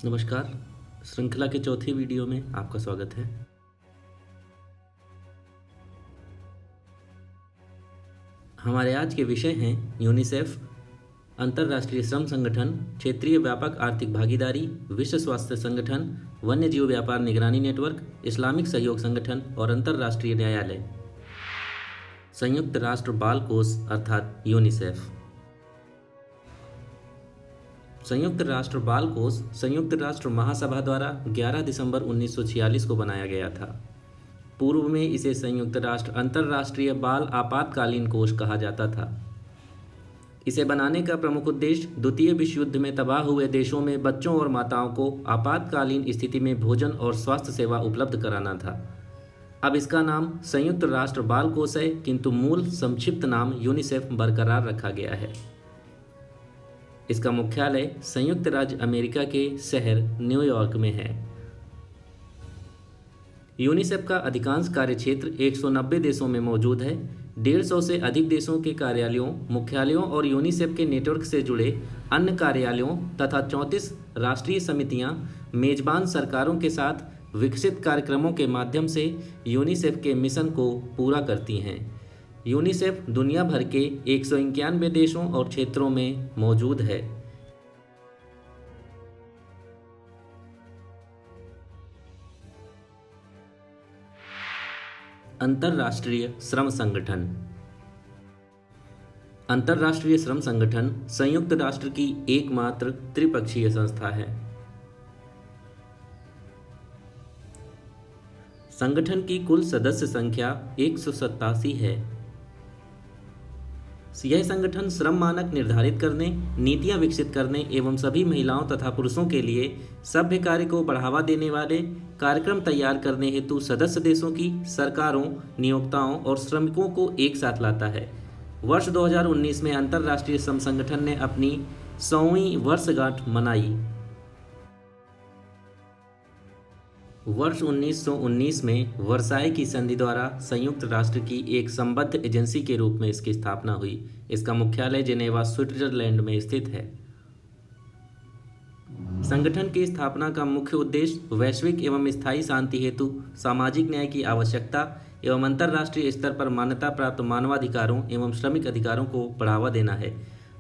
नमस्कार। श्रृंखला के चौथे वीडियो में आपका स्वागत है। हमारे आज के विषय हैं यूनिसेफ, अंतर्राष्ट्रीय श्रम संगठन, क्षेत्रीय व्यापक आर्थिक भागीदारी, विश्व स्वास्थ्य संगठन, वन्य जीव व्यापार निगरानी नेटवर्क, इस्लामिक सहयोग संगठन और अंतर्राष्ट्रीय न्यायालय। संयुक्त राष्ट्र बाल कोष अर्थात यूनिसेफ। संयुक्त राष्ट्र बाल कोष संयुक्त राष्ट्र महासभा द्वारा 11 दिसंबर 1946 को बनाया गया था। पूर्व में इसे संयुक्त राष्ट्र अंतर्राष्ट्रीय बाल आपातकालीन कोष कहा जाता था। इसे बनाने का प्रमुख उद्देश्य द्वितीय विश्व युद्ध में तबाह हुए देशों में बच्चों और माताओं को आपातकालीन स्थिति में भोजन और स्वास्थ्य सेवा उपलब्ध कराना था। अब इसका नाम संयुक्त राष्ट्र बाल कोष है, किंतु मूल संक्षिप्त नाम यूनिसेफ बरकरार रखा गया है। इसका मुख्यालय संयुक्त राज्य अमेरिका के शहर न्यूयॉर्क में है। यूनिसेफ का अधिकांश कार्यक्षेत्र 190 देशों में मौजूद है। 150 से अधिक देशों के कार्यालयों, मुख्यालयों और यूनिसेफ के नेटवर्क से जुड़े अन्य कार्यालयों तथा 34 राष्ट्रीय समितियां मेजबान सरकारों के साथ विकसित कार्यक्रमों के माध्यम से यूनिसेफ के मिशन को पूरा करती हैं। यूनिसेफ दुनिया भर के 191 देशों और क्षेत्रों में मौजूद है। अंतर्राष्ट्रीय श्रम संगठन। अंतर्राष्ट्रीय श्रम संगठन संयुक्त राष्ट्र की एकमात्र त्रिपक्षीय संस्था है। संगठन की कुल सदस्य संख्या 187 है। यह संगठन श्रम मानक निर्धारित करने, नीतियां विकसित करने एवं सभी महिलाओं तथा पुरुषों के लिए सभ्य कार्य को बढ़ावा देने वाले कार्यक्रम तैयार करने हेतु सदस्य देशों की सरकारों, नियोक्ताओं और श्रमिकों को एक साथ लाता है। वर्ष 2019 में अंतर्राष्ट्रीय श्रम संगठन ने अपनी 100वीं वर्षगांठ मनाई। वर्ष 1919 में वर्साई की संधि द्वारा संयुक्त राष्ट्र की एक संबद्ध एजेंसी के रूप में इसकी स्थापना हुई। इसका मुख्यालय जेनेवा, स्विट्जरलैंड में स्थित है। संगठन की स्थापना का मुख्य उद्देश्य वैश्विक एवं स्थायी शांति हेतु सामाजिक न्याय की आवश्यकता एवं अंतर्राष्ट्रीय स्तर पर मान्यता प्राप्त मानवाधिकारों एवं श्रमिक अधिकारों को बढ़ावा देना है।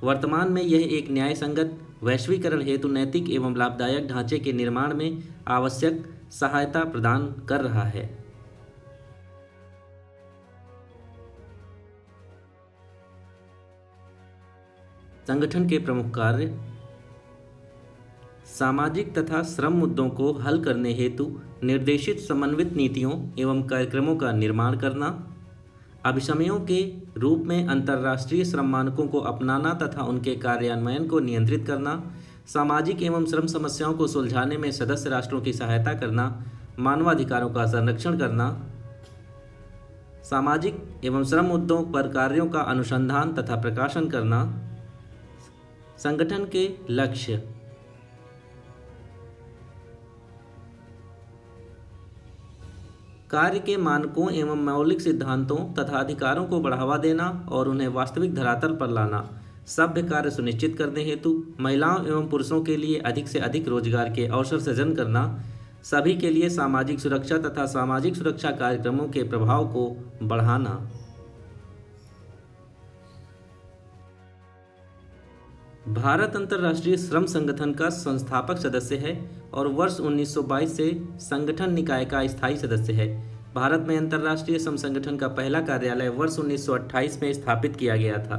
वर्तमान में यह एक न्याय संगत वैश्वीकरण हेतु नैतिक एवं लाभदायक ढांचे के निर्माण में आवश्यक सहायता प्रदान कर रहा है। संगठन के प्रमुख कार्य सामाजिक तथा श्रम मुद्दों को हल करने हेतु निर्देशित समन्वित नीतियों एवं कार्यक्रमों का निर्माण करना, अभिसमयों के रूप में अंतर्राष्ट्रीय श्रम मानकों को अपनाना तथा उनके कार्यान्वयन को नियंत्रित करना, सामाजिक एवं श्रम समस्याओं को सुलझाने में सदस्य राष्ट्रों की सहायता करना, मानवाधिकारों का संरक्षण करना, सामाजिक एवं श्रम मुद्दों पर कार्यों का अनुसंधान तथा प्रकाशन करना। संगठन के लक्ष्य कार्य के मानकों एवं मौलिक सिद्धांतों तथा अधिकारों को बढ़ावा देना और उन्हें वास्तविक धरातल पर लाना, सभ्य कार्य सुनिश्चित करने हेतु महिलाओं एवं पुरुषों के लिए अधिक से अधिक रोजगार के अवसर सृजन करना, सभी के लिए सामाजिक सुरक्षा तथा सामाजिक सुरक्षा कार्यक्रमों के प्रभाव को बढ़ाना। भारत अंतर्राष्ट्रीय श्रम संगठन का संस्थापक सदस्य है और वर्ष 1922 से संगठन निकाय का स्थायी सदस्य है। भारत में अंतर्राष्ट्रीय श्रम संगठन का पहला कार्यालय वर्ष 1928 में स्थापित किया गया था।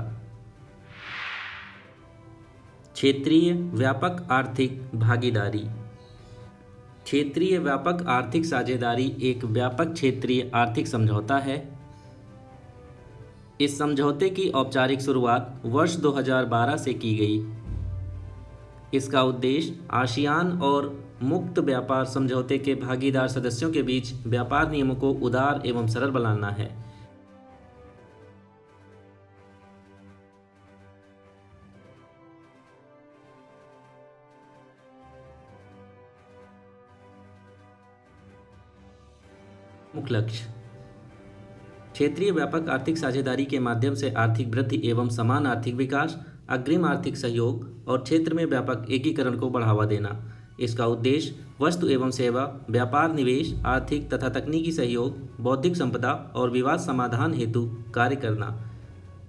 क्षेत्रीय व्यापक आर्थिक भागीदारी। क्षेत्रीय व्यापक आर्थिक साझेदारी एक व्यापक क्षेत्रीय आर्थिक समझौता है। इस समझौते की औपचारिक शुरुआत वर्ष 2012 से की गई। इसका उद्देश्य आसियान और मुक्त व्यापार समझौते के भागीदार सदस्यों के बीच व्यापार नियमों को उदार एवं सरल बनाना है। मुख्य लक्ष्य क्षेत्रीय व्यापक आर्थिक साझेदारी के माध्यम से आर्थिक वृद्धि एवं समान आर्थिक विकास, अग्रिम आर्थिक सहयोग और क्षेत्र में व्यापक एकीकरण को बढ़ावा देना। इसका उद्देश्य वस्तु एवं सेवा, व्यापार, निवेश, आर्थिक तथा तकनीकी सहयोग, बौद्धिक संपदा और विवाद समाधान हेतु कार्य करना।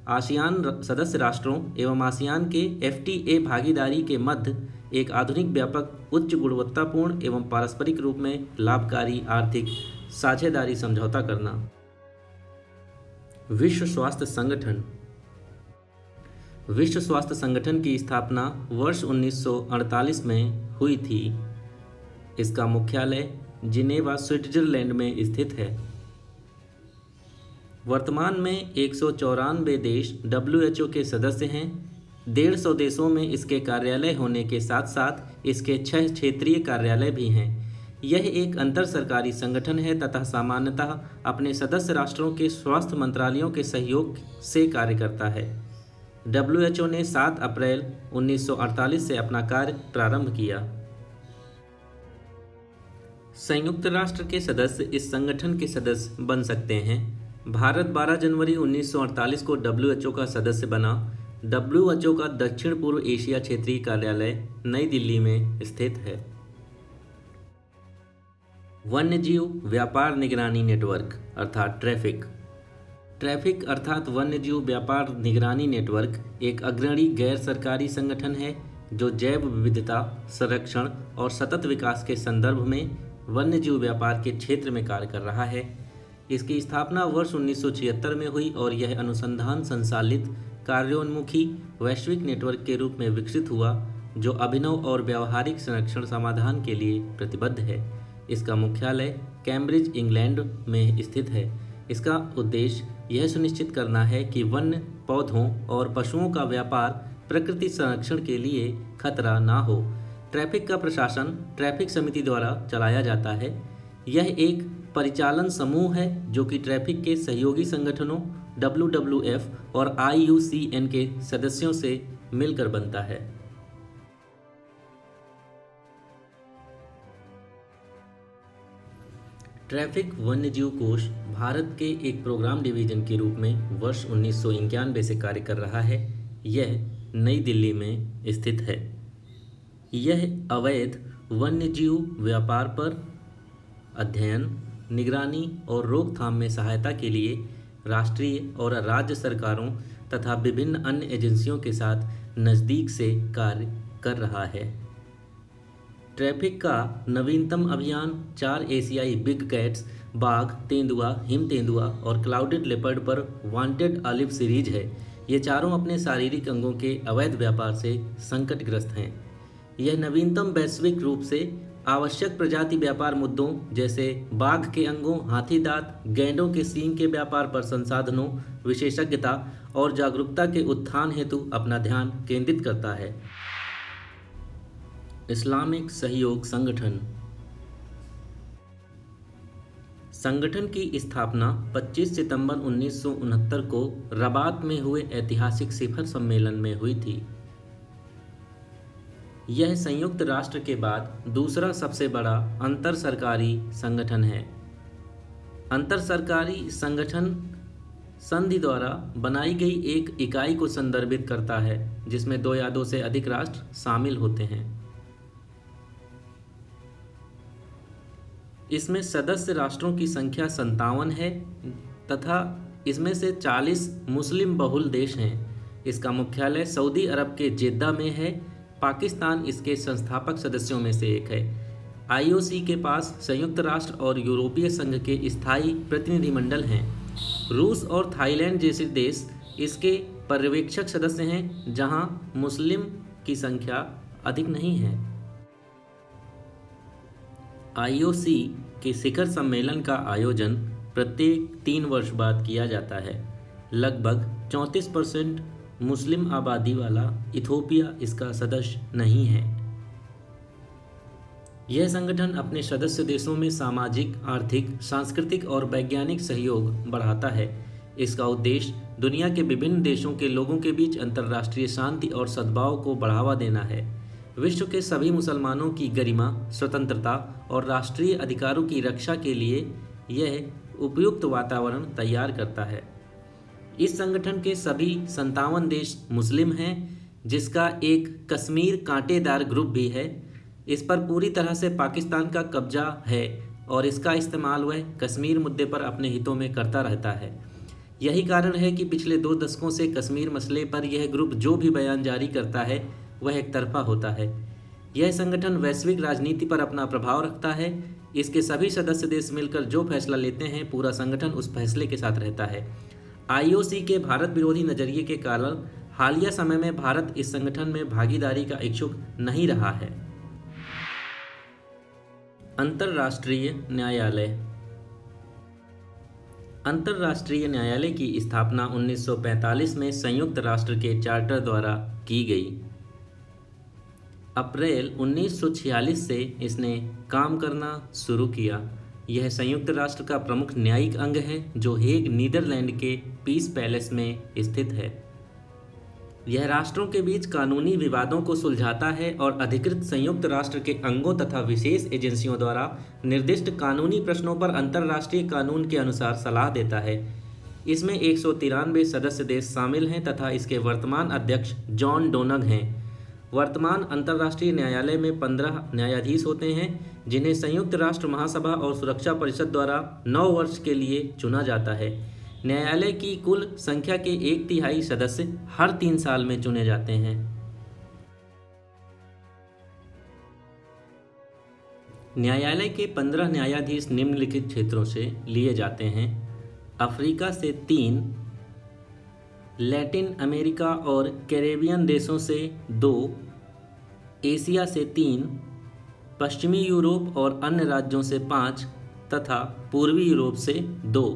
आसियान सदस्य राष्ट्रों एवं आसियान के FTA भागीदारी के मध्य एक आधुनिक, व्यापक, उच्च गुणवत्तापूर्ण एवं पारस्परिक रूप में लाभकारी आर्थिक साझेदारी समझौता करना। विश्व स्वास्थ्य संगठन। विश्व स्वास्थ्य संगठन की स्थापना वर्ष 1948 में हुई थी। इसका मुख्यालय जिनेवा, स्विट्जरलैंड में स्थित है। वर्तमान में 194 देश WHO के सदस्य हैं। 150 देशों में इसके कार्यालय होने के साथ साथ इसके 6 क्षेत्रीय कार्यालय भी हैं। यह एक अंतर सरकारी संगठन है तथा सामान्यतः अपने सदस्य राष्ट्रों के स्वास्थ्य मंत्रालयों के सहयोग से कार्य करता है। WHO ने 7 अप्रैल 1948 से अपना कार्य प्रारंभ किया। संयुक्त राष्ट्र के सदस्य इस संगठन के सदस्य बन सकते हैं। भारत 12 जनवरी 1948 को WHO का सदस्य बना। WHO का दक्षिण पूर्व एशिया क्षेत्रीय कार्यालय नई दिल्ली में स्थित है। वन्यजीव व्यापार निगरानी नेटवर्क अर्थात ट्रैफिक। ट्रैफिक अर्थात वन्यजीव व्यापार निगरानी नेटवर्क एक अग्रणी गैर सरकारी संगठन है जो जैव विविधता संरक्षण और सतत विकास के संदर्भ में वन्यजीव व्यापार के क्षेत्र में कार्य कर रहा है। इसकी स्थापना वर्ष 1976 में हुई और यह अनुसंधान संचालित कार्योन्मुखी वैश्विक नेटवर्क के रूप में विकसित हुआ जो अभिनव और व्यावहारिक संरक्षण समाधान के लिए प्रतिबद्ध है। इसका मुख्यालय कैम्ब्रिज, इंग्लैंड में स्थित है। इसका उद्देश्य यह सुनिश्चित करना है कि वन्य, पौधों और पशुओं का व्यापार प्रकृति संरक्षण के लिए खतरा ना हो। ट्रैफिक का प्रशासन ट्रैफिक समिति द्वारा चलाया जाता है। यह एक परिचालन समूह है जो कि ट्रैफिक के सहयोगी संगठनों WWF और IUCN के सदस्यों से मिलकर बनता है। ट्रैफिक वन्यजीव कोष भारत के एक प्रोग्राम डिवीजन के रूप में वर्ष 1991 से कार्य कर रहा है। यह नई दिल्ली में स्थित है। यह अवैध वन्यजीव व्यापार पर अध्ययन, निगरानी और रोकथाम में सहायता के लिए राष्ट्रीय और राज्य सरकारों तथा विभिन्न अन्य एजेंसियों के साथ नज़दीक से कार्य कर रहा है। ट्रैफिक का नवीनतम अभियान 4 एशियाई बिग कैट्स, बाघ, तेंदुआ, हिम तेंदुआ और क्लाउडेड लेपर्ड पर वांटेड ऑलिव सीरीज है। ये चारों अपने शारीरिक अंगों के अवैध व्यापार से संकटग्रस्त हैं। यह नवीनतम वैश्विक रूप से आवश्यक प्रजाति व्यापार मुद्दों जैसे बाघ के अंगों, हाथी दांत, गैंडों के सींग के व्यापार पर संसाधनों, विशेषज्ञता और जागरूकता के उत्थान हेतु अपना ध्यान केंद्रित करता है। इस्लामिक सहयोग संगठन। संगठन की स्थापना 25 सितंबर 1969 को रबात में हुए ऐतिहासिक शिखर सम्मेलन में हुई थी। यह संयुक्त राष्ट्र के बाद दूसरा सबसे बड़ा अंतर सरकारी संगठन है। अंतर सरकारी संगठन संधि द्वारा बनाई गई एक इकाई को संदर्भित करता है जिसमें 2 या 2 से अधिक राष्ट्र शामिल होते हैं। इसमें सदस्य राष्ट्रों की संख्या 57 है तथा इसमें से 40 मुस्लिम बहुल देश हैं। इसका मुख्यालय सऊदी अरब के जेद्दा में है। पाकिस्तान इसके संस्थापक सदस्यों में से एक है। IOC के पास संयुक्त राष्ट्र और यूरोपीय संघ के स्थायी प्रतिनिधिमंडल हैं। रूस और थाईलैंड जैसे देश इसके पर्यवेक्षक सदस्य हैं जहां मुस्लिम की संख्या अधिक नहीं है। IOC के शिखर सम्मेलन का आयोजन प्रत्येक 3 वर्ष बाद किया जाता है। लगभग 34% मुस्लिम आबादी वाला इथोपिया इसका सदस्य नहीं है। यह संगठन अपने सदस्य देशों में सामाजिक, आर्थिक, सांस्कृतिक और वैज्ञानिक सहयोग बढ़ाता है। इसका उद्देश्य दुनिया के विभिन्न देशों के लोगों के बीच अंतर्राष्ट्रीय शांति और सद्भाव को बढ़ावा देना है। विश्व के सभी मुसलमानों की गरिमा, स्वतंत्रता और राष्ट्रीय अधिकारों की रक्षा के लिए यह उपयुक्त वातावरण तैयार करता है। इस संगठन के सभी 57 देश मुस्लिम हैं, जिसका एक कश्मीर कांटेदार ग्रुप भी है। इस पर पूरी तरह से पाकिस्तान का कब्जा है और इसका इस्तेमाल वह कश्मीर मुद्दे पर अपने हितों में करता रहता है। यही कारण है कि पिछले 2 दशकों से कश्मीर मसले पर यह ग्रुप जो भी बयान जारी करता है वह एकतरफा होता है। यह संगठन वैश्विक राजनीति पर अपना प्रभाव रखता है। इसके सभी सदस्य देश मिलकर जो फैसला लेते हैं, पूरा संगठन उस फैसले के साथ रहता है। आईओसी के भारत विरोधी नज़रिए के कारण हालिया समय में भारत इस संगठन में भागीदारी का इच्छुक नहीं रहा है। अंतर्राष्ट्रीय न्यायालय। अंतर्राष्ट्रीय न्यायालय की स्थापना 1945 में संयुक्त राष्ट्र के चार्टर द्वारा की गई। अप्रैल 1946 से इसने काम करना शुरू किया। यह संयुक्त राष्ट्र का प्रमुख न्यायिक अंग है, जो हेग, नीदरलैंड के पीस पैलेस में स्थित है। यह राष्ट्रों के बीच कानूनी विवादों को सुलझाता है और अधिकृत संयुक्त राष्ट्र के अंगों तथा विशेष एजेंसियों द्वारा निर्दिष्ट कानूनी प्रश्नों पर अंतर्राष्ट्रीय कानून के अनुसार सलाह देता है। इसमें 193 सदस्य देश शामिल हैं तथा इसके वर्तमान अध्यक्ष जॉन डोनग हैं। वर्तमान अंतर्राष्ट्रीय न्यायालय में 15 न्यायाधीश होते हैं, जिन्हें संयुक्त राष्ट्र महासभा और सुरक्षा परिषद द्वारा 9 वर्ष के लिए चुना जाता है। न्यायालय की कुल संख्या के 1/3 सदस्य हर 3 साल में चुने जाते हैं। न्यायालय के 15 न्यायाधीश निम्नलिखित क्षेत्रों से लिए जाते हैं: अफ्रीका से 3, लैटिन अमेरिका और कैरेबियन देशों से 2, एशिया से 3, पश्चिमी यूरोप और अन्य राज्यों से 5 तथा पूर्वी यूरोप से 2।